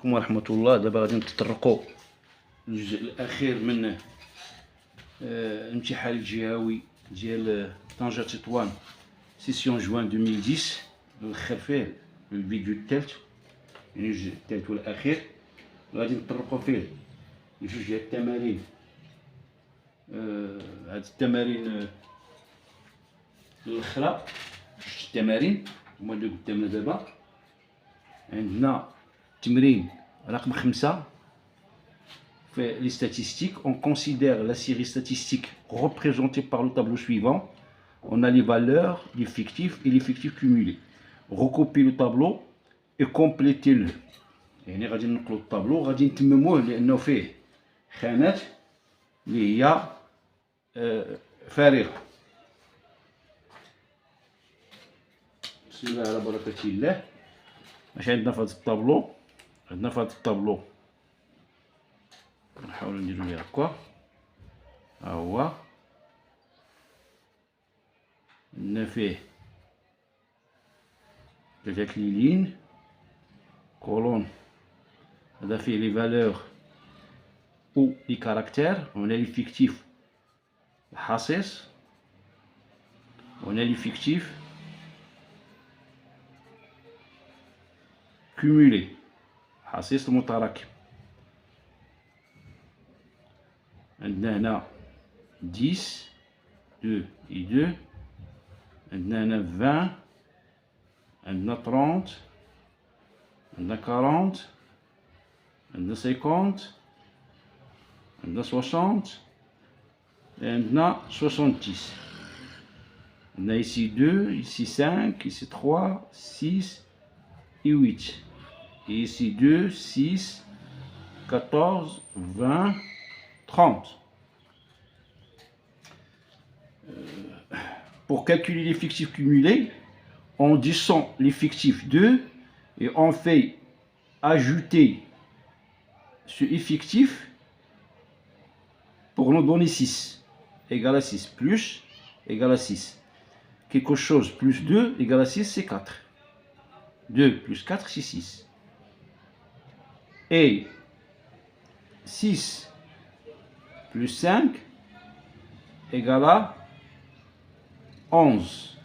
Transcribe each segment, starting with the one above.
عليكم ورحمة الله. دابا غادي نتطرقوا للجزء الأخير من الامتحان الجهوي ديال طنجة تطوان سيسيون جوان 2010. نلخر فيه الفيديو الثالث، يعني الجزء الثالث والأخير، غادي نتطرقوا فيه لجوج ديال التمارين. هاد التمارين الأخرى، جوج التمارين هما اللي قدامنا دابا. عندنا تمرين رقم 5 fait les statistiques. On considère la série statistique représentée par le tableau suivant. On a les valeurs, l'effectif et l'effectif cumulé. Recopiez le tableau et complétez-le. يعني غادي ننقلوا الطابلو، غادي نتمموه لأنه فيه خانات اللي هي فارغة. بسم الله على بركة الله. اش عندنا في هذا الطابلو؟ عندنا في هذا الطابلو، نحاولوا نديرو ليه هكا، ها هو عندنا فيه 3 كليلين كولون. هذا فيه لي فالور او لي كاركتير، وهنا ليفيكتيف الحصيص، وهنا ليفيكتيف cumulé حصيص المتراكم. عندنا هنا 10 2 et 2، عندنا هنا 20، عندنا 30، عندنا 40، عندنا 50، عندنا 60، عندنا 70. عندنا ici 2، ici 5، ici 3، 6 et 8. Et ici 2, 6, 14, 20, 30. Pour calculer l'effectif cumulé, on descend l'effectif 2 et on fait ajouter ce effectif pour nous donner 6 égale à 6 plus égale à 6. Quelque chose plus 2 égale à 6, c'est 4. 2 plus 4, c'est 6. Et 6 plus 5 égale à 11.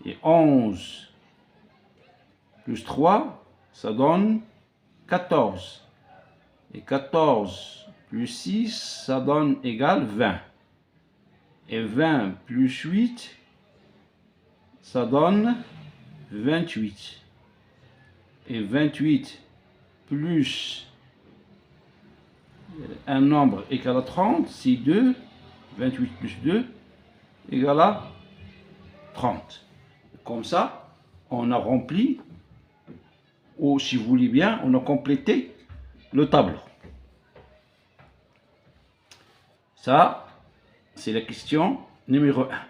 Et 11 plus 3, ça donne 14. Et 14 plus 6, ça donne égale 20. Et 20 plus 8, ça donne 28. Et 28 plus un nombre égal à 30, c'est 2. 28 plus 2 égale à 30. Comme ça, on a rempli, ou si vous voulez bien, on a complété le tableau. Ça, c'est la question numéro 1.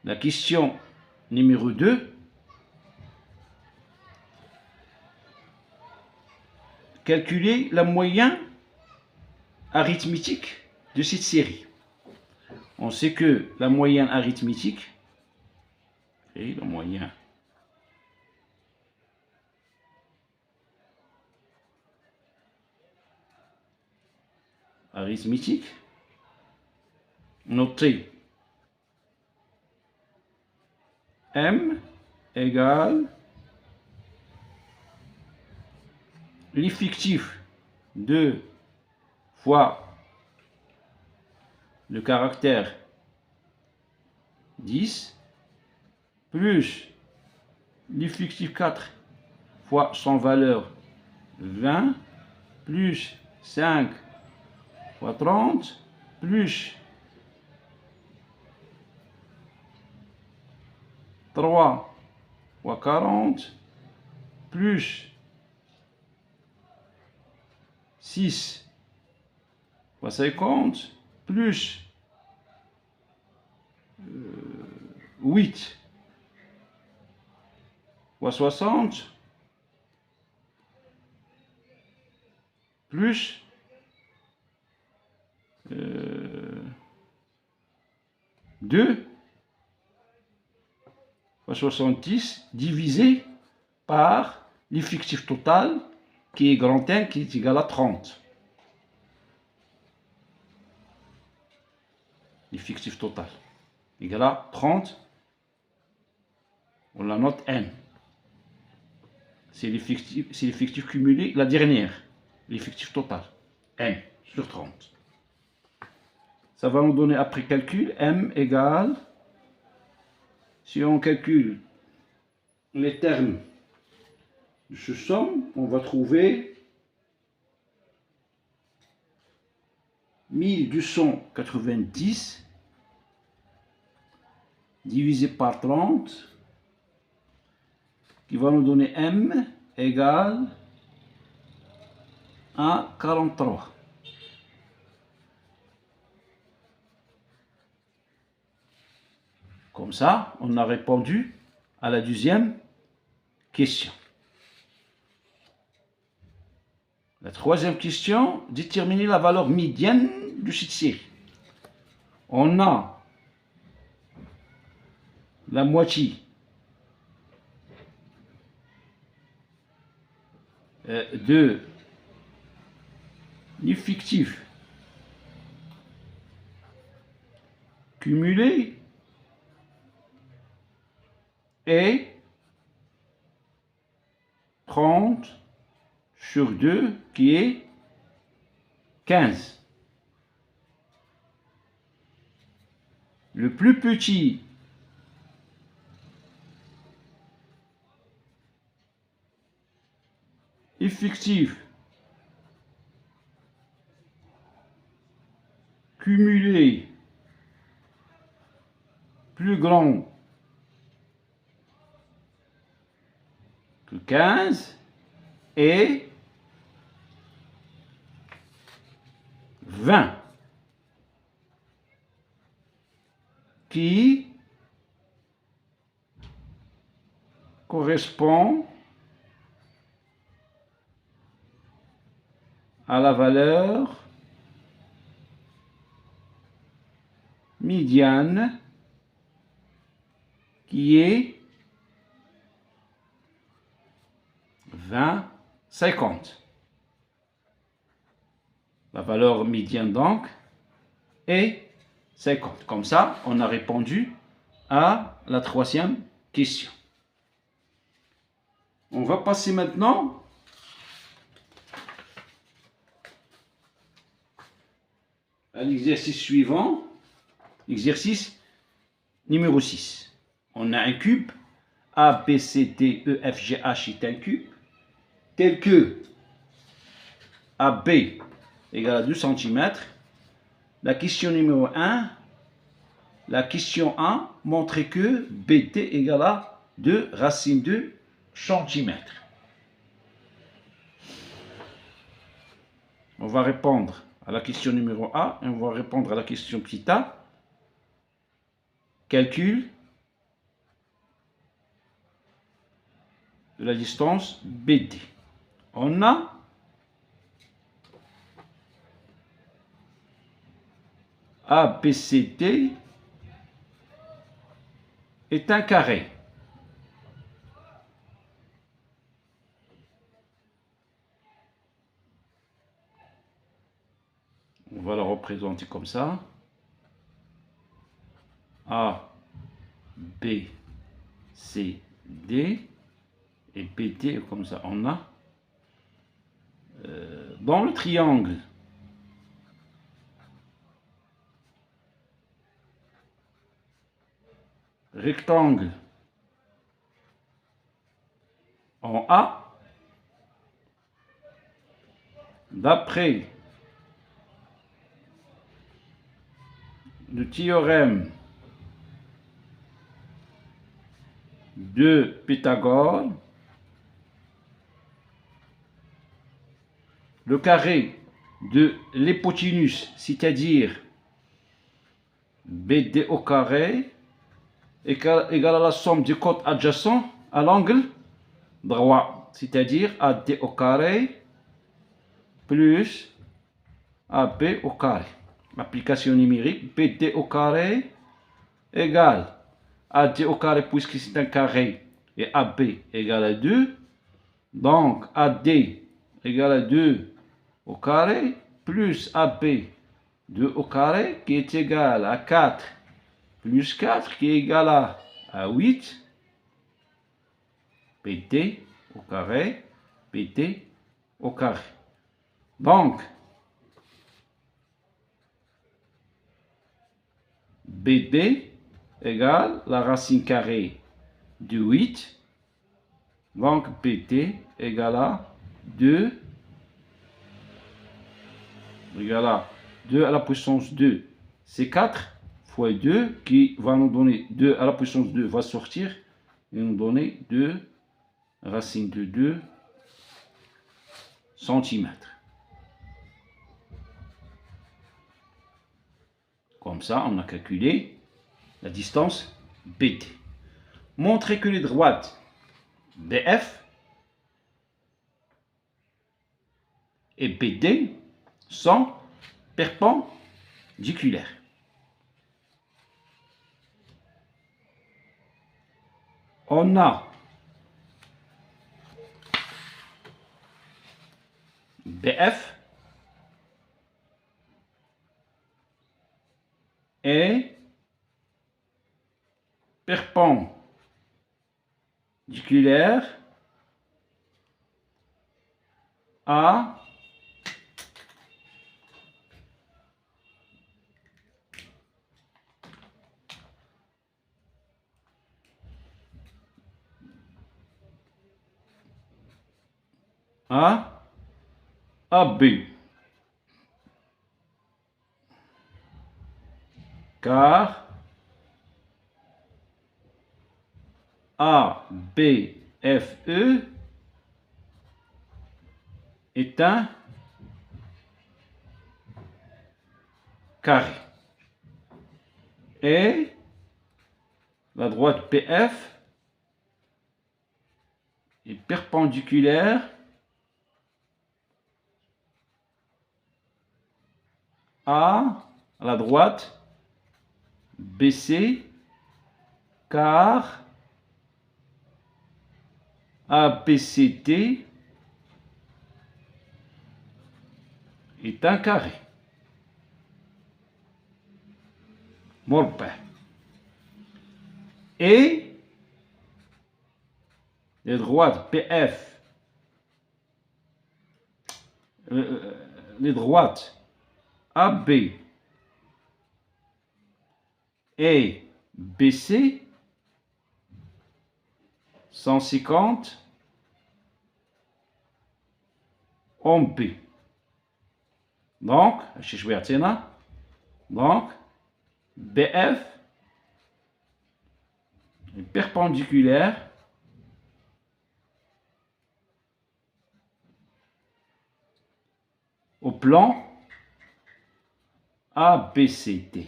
La question numéro 2. Calculer la moyenne arithmétique de cette série. On sait que la moyenne arithmétique, et la moyenne arithmétique, notez M égale l'effectif 2 fois le caractère 10 plus l'effectif 4 fois son valeur 20 plus 5 fois 30 plus 3 fois 40 plus 6 fois 50 plus 8 fois 60 plus 2 fois 70 divisé par l'effectif total qui est grand N qui est égal à 30. L'effectif total égal à 30. On la note N. C'est l'effectif cumulé, la dernière. L'effectif total. N sur 30. Ça va nous donner après calcul M égale, si on calcule les termes de ce somme, on va trouver 1290 divisé par 30 qui va nous donner M égale à 43. Comme ça, on a répondu à la deuxième question. La troisième question, déterminer la valeur médiane de cette série. On a la moitié de l'effectif cumulé et 30 sur 2 qui est 15. Le plus petit effectif cumulé plus grand que 15 et 20 qui correspond à la valeur médiane qui est 50. La valeur médiane donc est 50. Comme ça, on a répondu à la troisième question. On va passer maintenant à l'exercice suivant, exercice numéro 6. On a un cube, A, B, C, D, E, F, G, H est un cube, tel que AB égale à 2 cm. La question numéro 1, la question 1 montrait que BT égale à 2 racine de centimètres. On va répondre à la question numéro A et on va répondre à la question petit a. Calcul de la distance BD. On a ABCD est un carré. On va le représenter comme ça. A, B, C, D et BD comme ça. On a dans le triangle rectangle en A, d'après le théorème de Pythagore, le carré de l'hypoténuse, c'est-à-dire BD au carré, égal à la somme des côtés adjacents à l'angle droit, c'est-à-dire AD au carré plus AB au carré. Application numérique, BD au carré égale AD au carré, puisque c'est un carré, et AB égale à 2. Donc, AD égale à 2 au carré, plus AB 2 au carré, qui est égal à 4 plus 4, qui est égal à 8, PT au carré, PT au carré. Donc, BB égale la racine carrée de 8. Donc, PT égale à 2 à la puissance 2. C'est 4 fois 2 qui va nous donner 2 à la puissance 2 va sortir et nous donner 2 racine de 2 cm. Comme ça, on a calculé la distance BT. Montrez que les droites BF et BD sont perpendiculaires. On a BF est perpendiculaire à AB. Car ABFE est un carré. Et la droite PF est perpendiculaire à la droite BC car ABCD est un carré. مربع. Et les droites PF, les droites AB et BC 150 en B. Donc, BF est perpendiculaire au plan ABCD.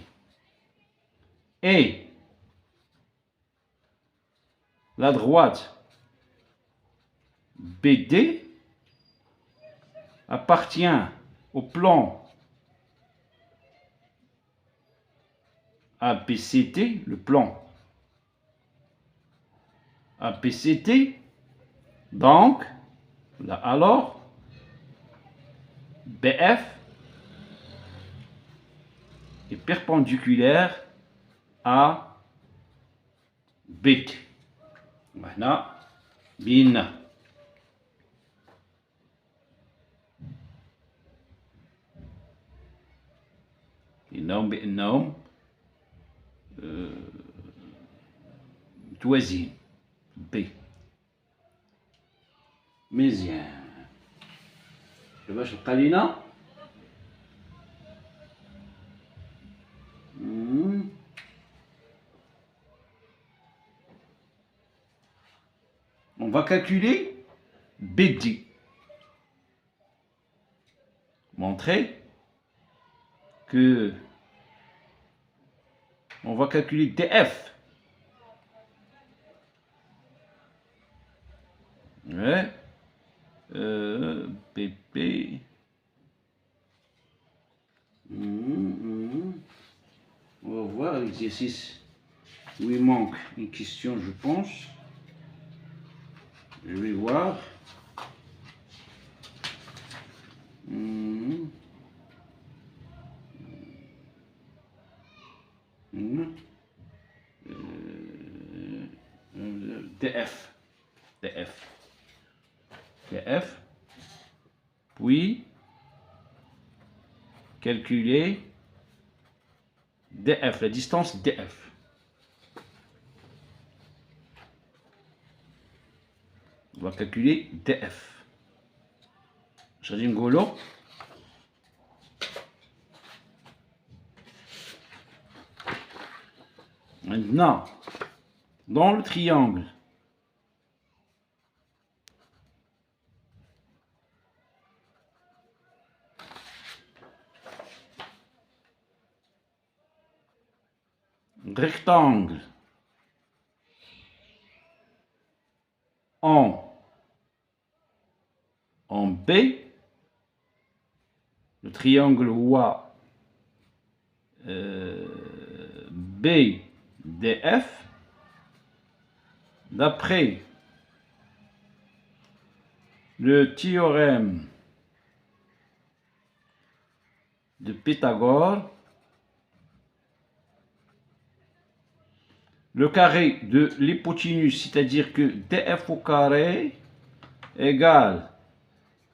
Et la droite BD appartient au plan ABCD, le plan ABCD. Donc, là alors, BF est perpendiculaire à BT. Maintenant, BIN. بأنهم متوازيين B. مزيان. باش بقى لينا on va calculer BD. Montrer que on va calculer DF. Ouais. PP. On va voir l'exercice où il manque une question, je pense. Je vais voir. DF. DF. DF. Puis, calculer DF, la distance DF. On va calculer DF. Je dis ngolo. Maintenant, dans le triangle, rectangle en B, le triangle OA BDF, d'après le théorème de Pythagore, le carré de l'hypoténuse, c'est-à-dire que DF au carré égale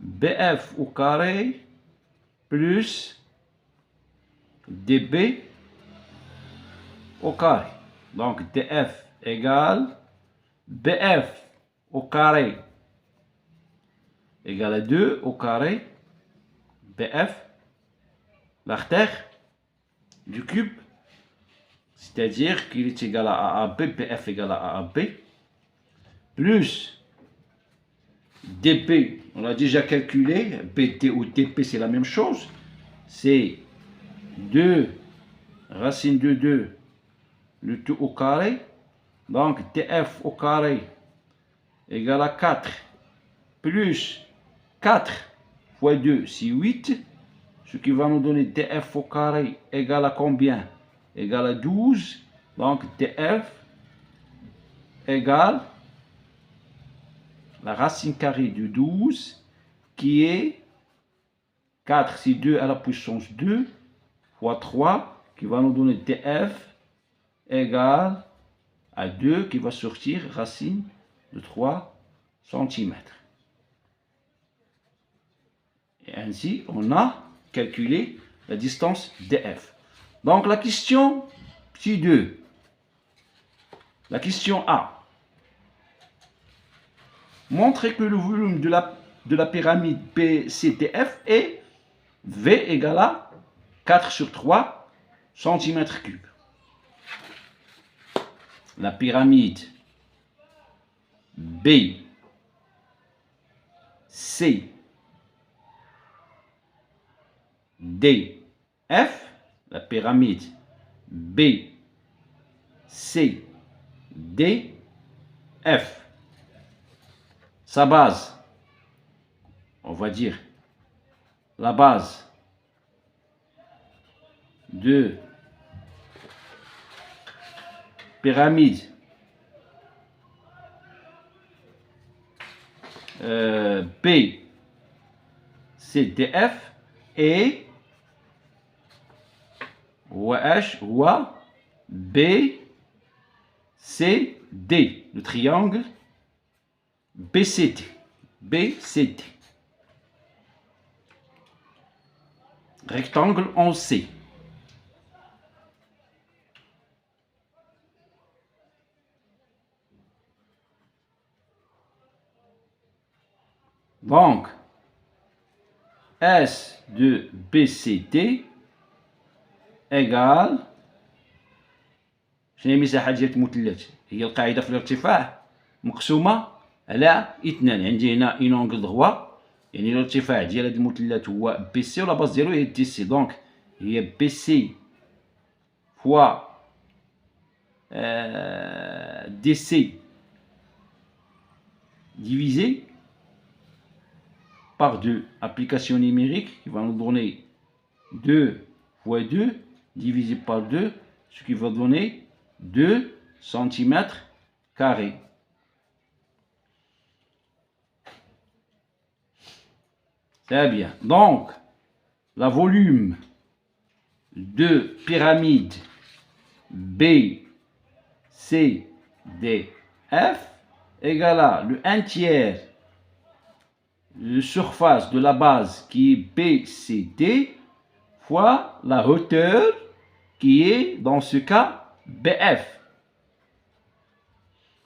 BF au carré plus DB au carré. Donc DF égale BF au carré égale à 2 au carré BF, l'artère du cube, c'est-à-dire qu'il est égal à AB, BF égale à AB, plus DB, on l'a déjà calculé, BT ou TP c'est la même chose, c'est 2 racine de 2, le tout au carré, donc TF au carré égale à 4, plus 4 fois 2 c'est 8, ce qui va nous donner TF au carré égale à combien? Égale à 12, donc TF égale la racine carrée de 12 qui est 4, c'est 2 à la puissance 2 fois 3 qui va nous donner TF égale à 2 qui va sortir racine de 3 cm. Et ainsi, on a calculé la distance DF. Donc la question petit 2, la question A. Montrez que le volume de la pyramide BCDF est V égale à 4 sur 3 cm3. La pyramide BCDF, la pyramide BCDF, sa base, on va dire la base de pyramide BCDF est هو BCD, le triangle BCD. BCD. Rectangle en C. Donc, S de BCD égale، شنو هي المساحة ديال المثلث؟ هي القاعدة في الارتفاع مقسومة على 2. عندي هنا اون انجل دغوا، يعني الارتفاع ديال هذا المثلث هو بي سي ولا باز ديالو هي دي سي، دونك هي بي سي فوا دي سي divisé par 2. Application numérique qui va nous donner 2 fois 2 divisé par 2, ce qui va donner 2 cm². Très bien. Donc, le volume de pyramide BCDF égale à le 1 tiers de surface de la base qui est BCD fois la hauteur qui est dans ce cas BF.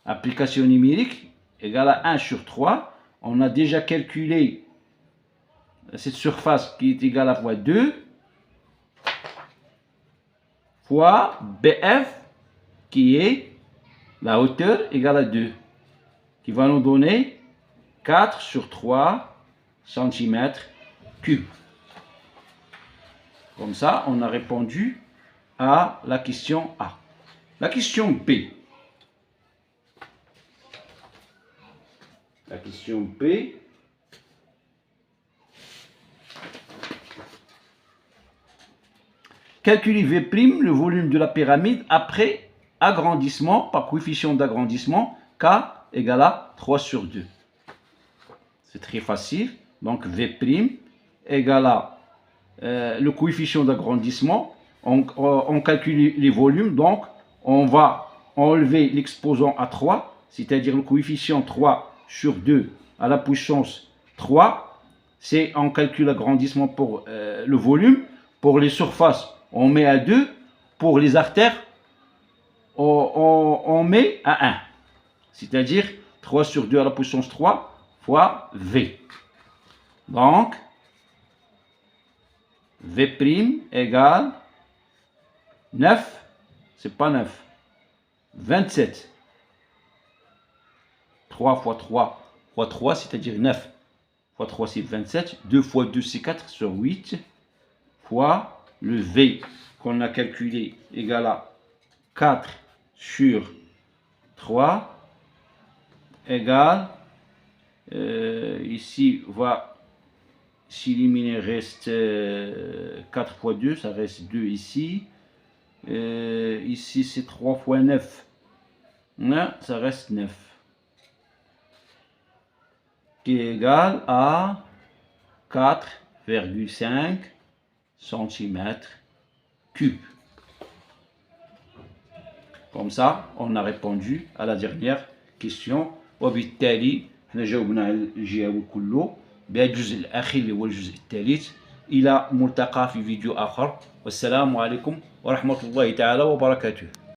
Application numérique égale à 1 sur 3. On a déjà calculé cette surface qui est égale à fois 2 fois BF qui est la hauteur égale à 2, qui va nous donner 4 sur 3 cm3. Comme ça, on a répondu à la question A. La question B. La question B. Calculez V', le volume de la pyramide après agrandissement par coefficient d'agrandissement K égale à 3 sur 2. C'est très facile. Donc V' égale à le coefficient d'agrandissement. On calcule les volumes. Donc on va enlever l'exposant à 3, c'est-à-dire le coefficient 3 sur 2 à la puissance 3. C'est on calcule l'agrandissement pour le volume. Pour les surfaces, on met à 2. Pour les artères, on met à 1. C'est-à-dire 3 sur 2 à la puissance 3 fois V. Donc, V' égale 9, c'est pas 9, 27. 3 fois 3 fois 3, c'est-à-dire 9 fois 3, c'est 27. 2 fois 2, c'est 4 sur 8 fois le V qu'on a calculé égale à 4 sur 3 égale, ici va s'éliminer, reste 4 fois 2, ça reste 2 ici. Ici c'est 3 fois 9, là, ça reste 9. Qui est égal à 4,5 cm3. Comme ça, on a répondu à la dernière question. وبالتالي احنا جاوبنا على الجواب كله بالجزء الأخير اللي هو الجزء الثالث. إلى ملتقى في فيديو آخر، والسلام عليكم ورحمة الله تعالى وبركاته.